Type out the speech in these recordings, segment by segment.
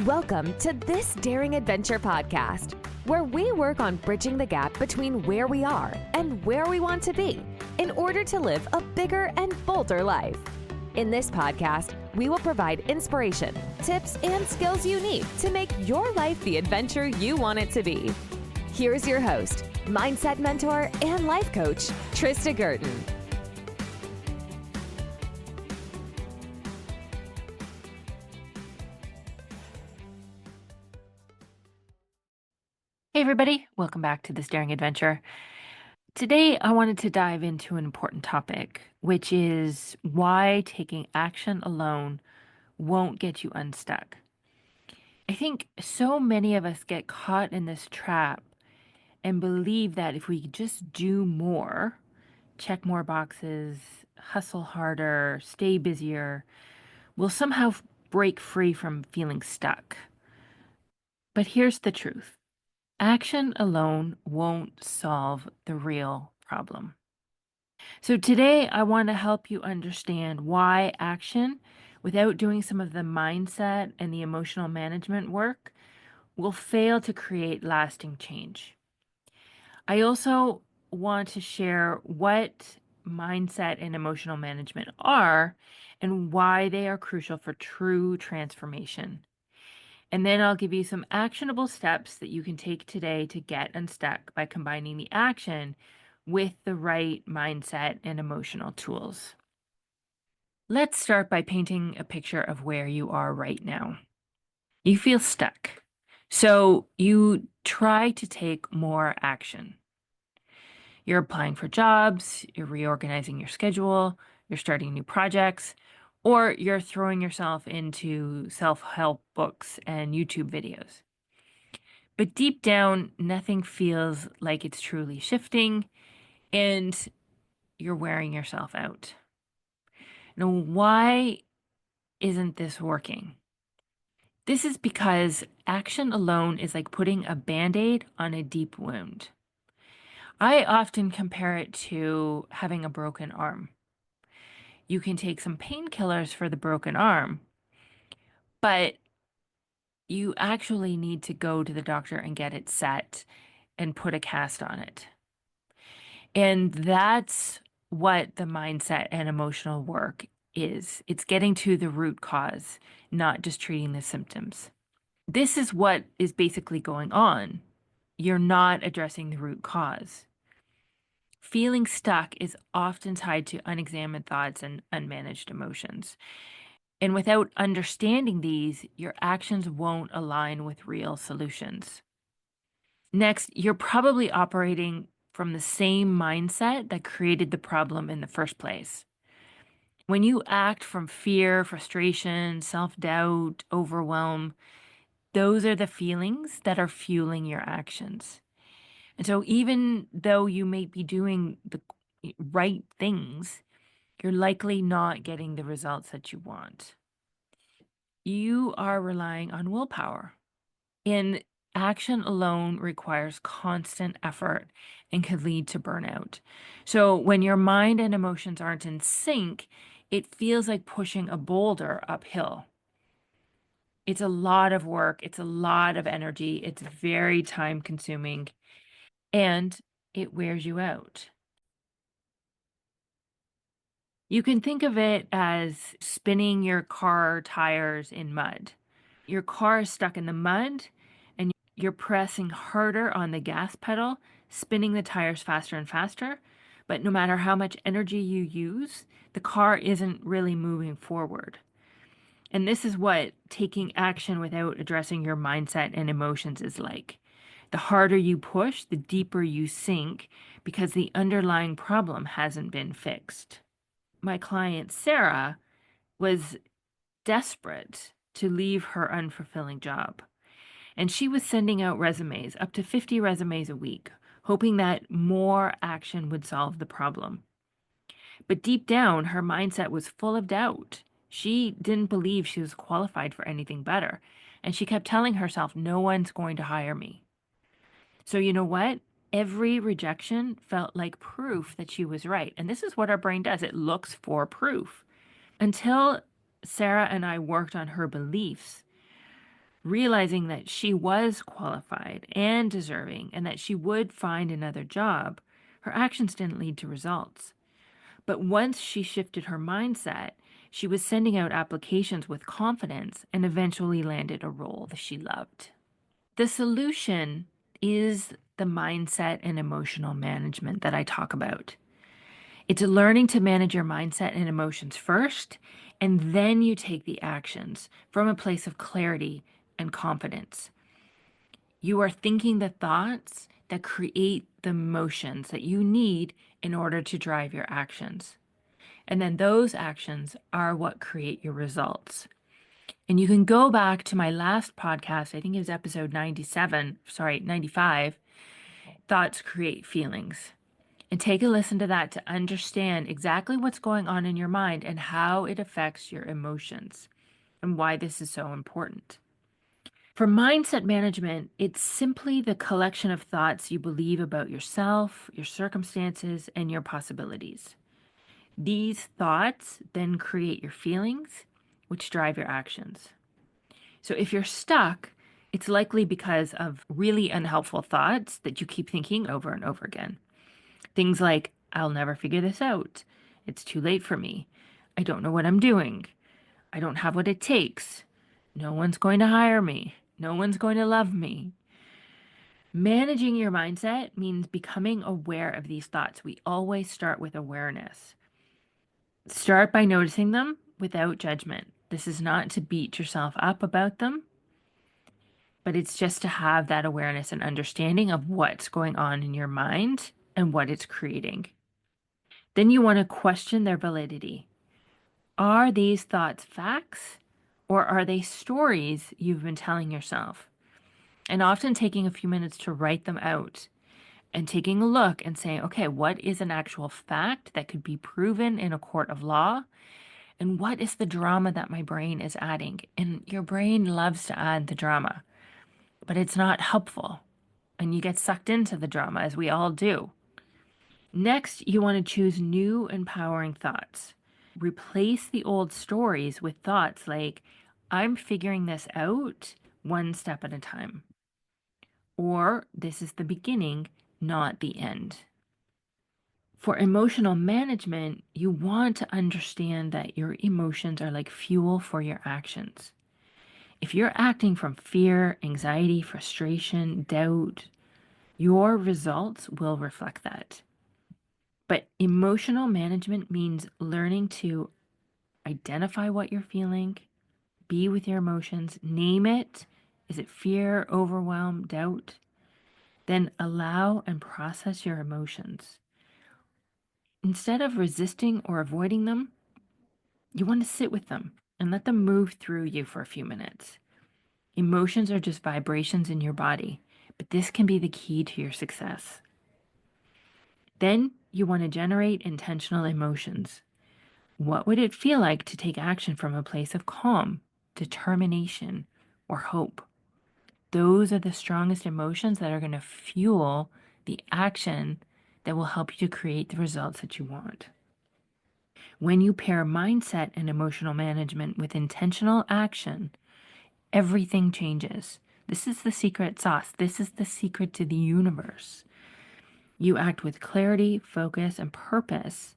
Welcome to This Daring Adventure podcast, where we work on bridging the gap between where we are and where we want to be in order to live a bigger and bolder life. In this podcast, we will provide inspiration, tips, and skills you need to make your life the adventure you want it to be. Here's your host, mindset mentor, and life coach, Trista Gurton. Hey everybody, welcome back to This Daring Adventure. Today I wanted to dive into an important topic, which is why taking action alone won't get you unstuck. I think so many of us get caught in this trap and believe that if we just do more, check more boxes, hustle harder, stay busier, we'll somehow break free from feeling stuck. But here's the truth. Action alone won't solve the real problem. So today I want to help you understand why action, without doing some of the mindset and the emotional management work, will fail to create lasting change. I also want to share what mindset and emotional management are and why they are crucial for true transformation. And then I'll give you some actionable steps that you can take today to get unstuck by combining the action with the right mindset and emotional tools. Let's start by painting a picture of where you are right now. You feel stuck. So you try to take more action. You're applying for jobs, you're reorganizing your schedule, you're starting new projects, or you're throwing yourself into self-help books and YouTube videos. But deep down, nothing feels like it's truly shifting, and you're wearing yourself out. Now, why isn't this working? This is because action alone is like putting a Band-Aid on a deep wound. I often compare it to having a broken arm. You can take some painkillers for the broken arm, but you actually need to go to the doctor and get it set and put a cast on it. And that's what the mindset and emotional work is. It's getting to the root cause, not just treating the symptoms. This is what is basically going on. You're not addressing the root cause. Feeling stuck is often tied to unexamined thoughts and unmanaged emotions. And without understanding these, your actions won't align with real solutions. Next, you're probably operating from the same mindset that created the problem in the first place. When you act from fear, frustration, self-doubt, overwhelm, those are the feelings that are fueling your actions. And so even though you may be doing the right things, you're likely not getting the results that you want. You are relying on willpower. And action alone requires constant effort and could lead to burnout. So when your mind and emotions aren't in sync, it feels like pushing a boulder uphill. It's a lot of work. It's a lot of energy. It's very time consuming and it wears you out. You can think of it as spinning your car tires in mud. Your car is stuck in the mud and you're pressing harder on the gas pedal, spinning the tires faster and faster. But no matter how much energy you use, the car isn't really moving forward. And this is what taking action without addressing your mindset and emotions is like. The harder you push, the deeper you sink because the underlying problem hasn't been fixed. My client, Sarah, was desperate to leave her unfulfilling job. And she was sending out resumes, up to 50 resumes a week, hoping that more action would solve the problem. But deep down, her mindset was full of doubt. She didn't believe she was qualified for anything better. And she kept telling herself, no one's going to hire me. So you know what? Every rejection felt like proof that she was right. And this is what our brain does. It looks for proof. Until Sarah and I worked on her beliefs, realizing that she was qualified and deserving and that she would find another job, her actions didn't lead to results. But once she shifted her mindset, she was sending out applications with confidence and eventually landed a role that she loved. The solution is the mindset and emotional management that I talk about. It's learning to manage your mindset and emotions first, and then you take the actions from a place of clarity and confidence. You are thinking the thoughts that create the emotions that you need in order to drive your actions. And then those actions are what create your results. And you can go back to my last podcast, I think it was episode 95, Thoughts Create Feelings. And take a listen to that to understand exactly what's going on in your mind and how it affects your emotions and why this is so important. For mindset management, it's simply the collection of thoughts you believe about yourself, your circumstances, and your possibilities. These thoughts then create your feelings, which drive your actions. So if you're stuck, it's likely because of really unhelpful thoughts that you keep thinking over and over again. Things like, I'll never figure this out. It's too late for me. I don't know what I'm doing. I don't have what it takes. No one's going to hire me. No one's going to love me. Managing your mindset means becoming aware of these thoughts. We always start with awareness. Start by noticing them without judgment. This is not to beat yourself up about them, but it's just to have that awareness and understanding of what's going on in your mind and what it's creating. Then you want to question their validity. Are these thoughts facts, or are they stories you've been telling yourself? And often taking a few minutes to write them out and taking a look and saying, okay, what is an actual fact that could be proven in a court of law? And what is the drama that my brain is adding? And your brain loves to add the drama, but it's not helpful. And you get sucked into the drama, as we all do. Next, you want to choose new empowering thoughts. Replace the old stories with thoughts like, I'm figuring this out one step at a time. Or, this is the beginning, not the end. For emotional management, you want to understand that your emotions are like fuel for your actions. If you're acting from fear, anxiety, frustration, doubt, your results will reflect that. But emotional management means learning to identify what you're feeling, be with your emotions, name it. Is it fear, overwhelm, doubt? Then allow and process your emotions. Instead of resisting or avoiding them, you want to sit with them and let them move through you for a few minutes. Emotions are just vibrations in your body, but this can be the key to your success. Then you want to generate intentional emotions. What would it feel like to take action from a place of calm, determination, or hope? Those are the strongest emotions that are going to fuel the action that will help you to create the results that you want. When you pair mindset and emotional management with intentional action, everything changes. This is the secret sauce. This is the secret to the universe. You act with clarity, focus, and purpose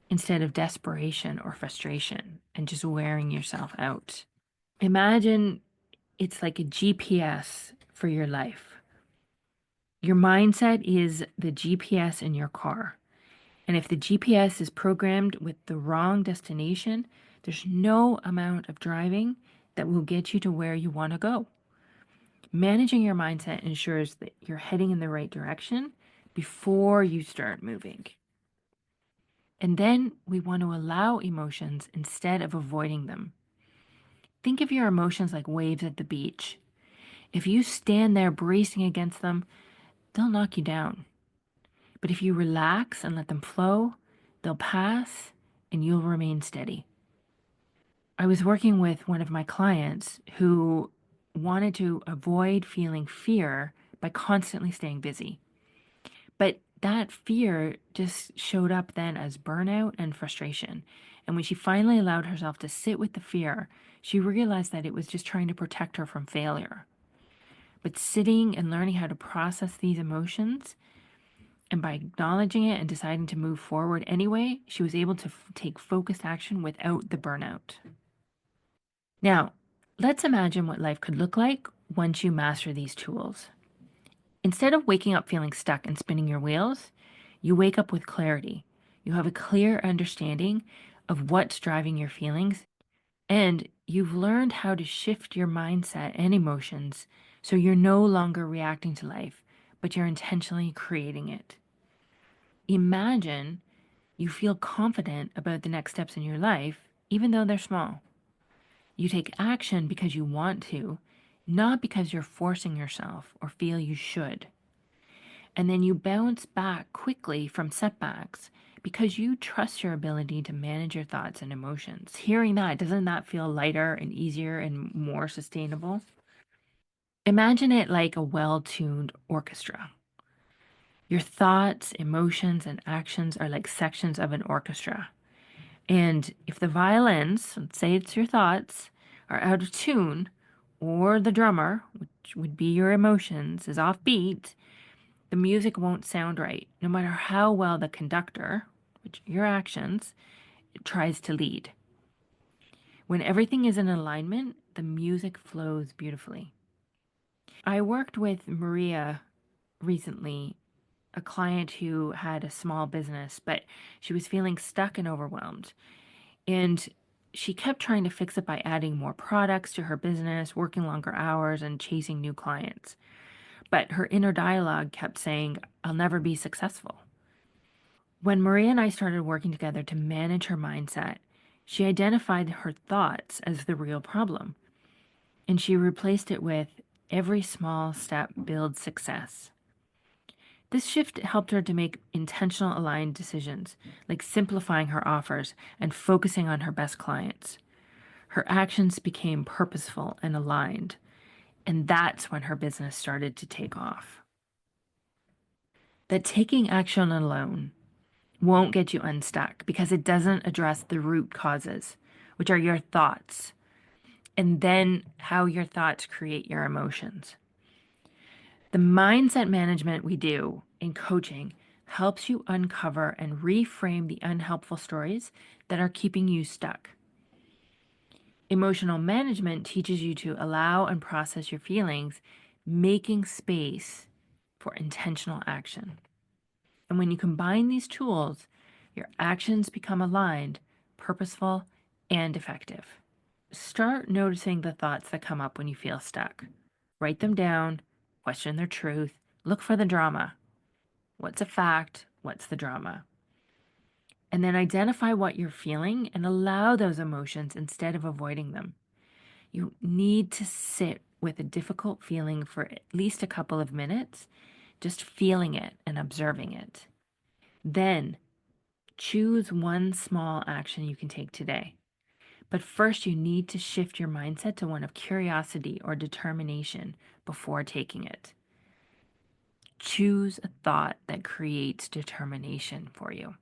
instead of desperation or frustration and just wearing yourself out. Imagine it's like a GPS for your life. Your mindset is the GPS in your car. And if the GPS is programmed with the wrong destination, there's no amount of driving that will get you to where you want to go. Managing your mindset ensures that you're heading in the right direction before you start moving. And then we want to allow emotions instead of avoiding them. Think of your emotions like waves at the beach. If you stand there bracing against them, they'll knock you down. But if you relax and let them flow, they'll pass and you'll remain steady. I was working with one of my clients who wanted to avoid feeling fear by constantly staying busy. But that fear just showed up then as burnout and frustration. And when she finally allowed herself to sit with the fear, she realized that it was just trying to protect her from failure. But sitting and learning how to process these emotions, and by acknowledging it and deciding to move forward anyway, she was able to take focused action without the burnout. Now, let's imagine what life could look like once you master these tools. Instead of waking up feeling stuck and spinning your wheels, you wake up with clarity. You have a clear understanding of what's driving your feelings, and you've learned how to shift your mindset and emotions so you're no longer reacting to life, but you're intentionally creating it. Imagine you feel confident about the next steps in your life, even though they're small. You take action because you want to, not because you're forcing yourself or feel you should. And then you bounce back quickly from setbacks because you trust your ability to manage your thoughts and emotions. Hearing that, doesn't that feel lighter and easier and more sustainable? Imagine it like a well-tuned orchestra. Your thoughts, emotions, and actions are like sections of an orchestra. And if the violins, let's say it's your thoughts, are out of tune, or the drummer, which would be your emotions, is off beat, the music won't sound right, no matter how well the conductor, which are your actions, tries to lead. When everything is in alignment, the music flows beautifully. I worked with Maria recently, a client who had a small business, but she was feeling stuck and overwhelmed. And she kept trying to fix it by adding more products to her business, working longer hours, and chasing new clients. But her inner dialogue kept saying, I'll never be successful. When Maria and I started working together to manage her mindset, she identified her thoughts as the real problem, and she replaced it with every small step builds success. This shift helped her to make intentional aligned decisions, like simplifying her offers and focusing on her best clients. Her actions became purposeful and aligned, and that's when her business started to take off. That taking action alone won't get you unstuck because it doesn't address the root causes, which are your thoughts, and then how your thoughts create your emotions. The mindset management we do in coaching helps you uncover and reframe the unhelpful stories that are keeping you stuck. Emotional management teaches you to allow and process your feelings, making space for intentional action. And when you combine these tools, your actions become aligned, purposeful, and effective. Start noticing the thoughts that come up when you feel stuck. Write them down, question their truth, look for the drama. What's a fact? What's the drama? And then identify what you're feeling and allow those emotions instead of avoiding them. You need to sit with a difficult feeling for at least a couple of minutes, just feeling it and observing it. Then choose one small action you can take today. But first, you need to shift your mindset to one of curiosity or determination before taking it. Choose a thought that creates determination for you.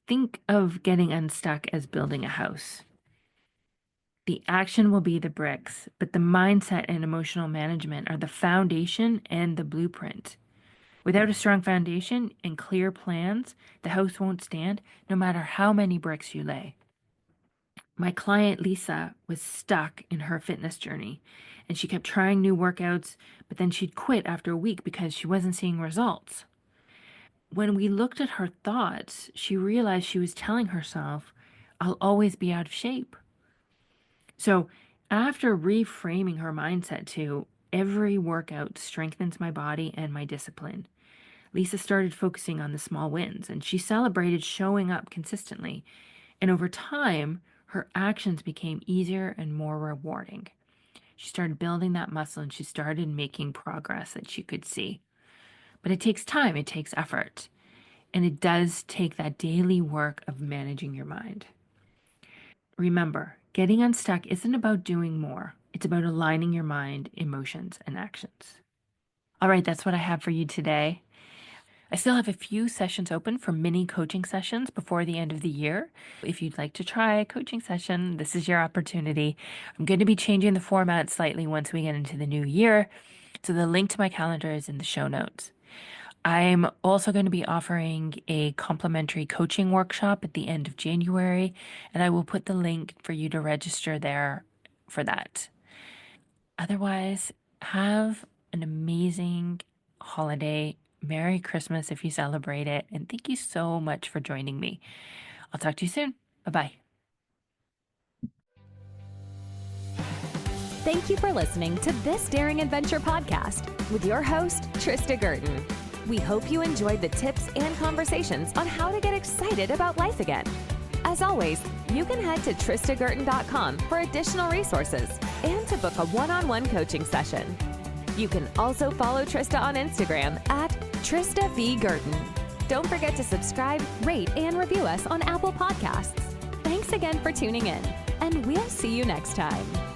Think of getting unstuck as building a house. The action will be the bricks, but the mindset and emotional management are the foundation and the blueprint. Without a strong foundation and clear plans, the house won't stand no matter how many bricks you lay. My client Lisa was stuck in her fitness journey, and she kept trying new workouts, but then she'd quit after a week because she wasn't seeing results. When we looked at her thoughts, she realized she was telling herself, I'll always be out of shape. So after reframing her mindset to every workout strengthens my body and my discipline, Lisa started focusing on the small wins, and she celebrated showing up consistently. And over time, her actions became easier and more rewarding. She started building that muscle and she started making progress that she could see. But it takes time, it takes effort, and it does take that daily work of managing your mind. Remember, getting unstuck isn't about doing more. It's about aligning your mind, emotions, and actions. All right, that's what I have for you today. I still have a few sessions open for mini coaching sessions before the end of the year. If you'd like to try a coaching session, this is your opportunity. I'm going to be changing the format slightly once we get into the new year. So the link to my calendar is in the show notes. I'm also going to be offering a complimentary coaching workshop at the end of January, and I will put the link for you to register there for that. Otherwise, have an amazing holiday. Merry Christmas if you celebrate it, and thank you so much for joining me. I'll talk to you soon. Bye-bye. Thank you for listening to this Daring Adventure podcast with your host, Trista Gurton. We hope you enjoyed the tips and conversations on how to get excited about life again. As always, you can head to tristagurton.com for additional resources and to book a one-on-one coaching session. You can also follow Trista on Instagram at Trista V. Gurton. Don't forget to subscribe, rate, and review us on Apple Podcasts. Thanks again for tuning in, and we'll see you next time.